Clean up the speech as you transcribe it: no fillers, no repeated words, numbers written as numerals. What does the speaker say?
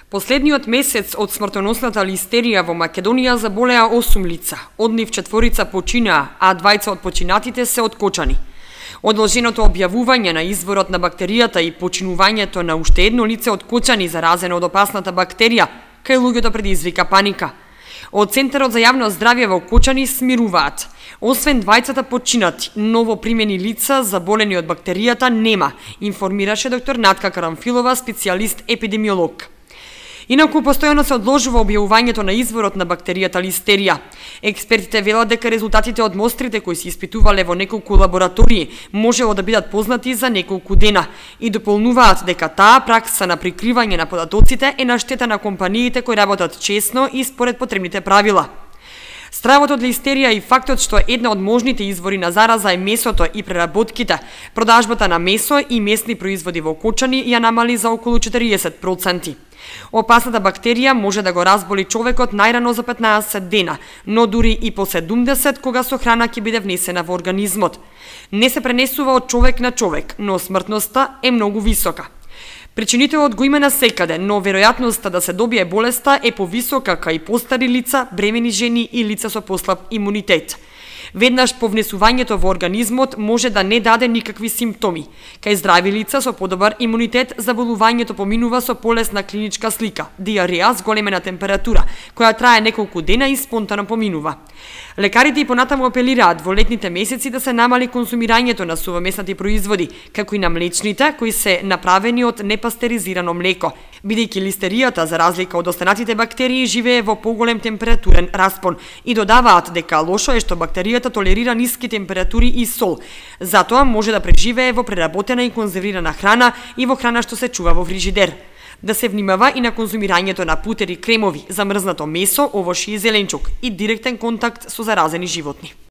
Последниот месец од смртоносната листерија во Македонија заболеа 8 лица. Од нив 4 починаа, а 2 од починатите се од Кочани. Одложеното објавување на изворот на бактеријата и починувањето на уште едно лице од Кочани заразено од опасната бактерија, кај луѓето предизвика паника. Од Центарот за јавно здравје во Кочани смируваат. Освен 2 починати, ново примени лица заболени од бактеријата нема, информираше доктор Натка Карамфилова, специјалист епидемиолог. Инаку постојано се одложува објавувањето на изворот на бактеријата листерија. Експертите велат дека резултатите од мострите кои се испитувале во неколку лаборатории можело да бидат познати за неколку дена и дополнуваат дека таа пракса на прикривање на податоците е на штета на компаниите кои работат честно и според потребните правила. Стравот од листерија и фактот што една од можните извори на зараза е месото и преработките, продажбата на месо и месни производи во Кочани ја намали за околу 40%. Опасната бактерија може да го разболи човекот најрано за 15 дена, но дури и по 70 кога со храна ќе биде внесена во организмот. Не се пренесува од човек на човек, но смртноста е многу висока. Причинителот го има насекаде, но веројатноста да се добие болеста е повисока кај постари лица, бремени жени и лица со послаб имунитет. Веднаш по внесувањето во организмот може да не даде никакви симптоми. Кај здрави лица со подобар имунитет, заболувањето поминува со полесна клиничка слика, диареја, зголемена температура, која трае неколку дена и спонтано поминува. Лекарите и понатаму апелираат во летните месеци да се намали консумирањето на сувомеснати производи, како и на млечните, кои се направени од непастеризирано млеко, бидејќи листеријата, за разлика од останатите бактерии, живее во поголем температурен распон и додаваат дека лошо е што бактеријата толерира ниски температури и сол. Затоа може да преживее во преработена и конзервирана храна и во храна што се чува во фрижидер. Да се внимава и на конзумирањето на путери, кремови, замрзнато месо, овошје и зеленчук и директен контакт со заразени животни.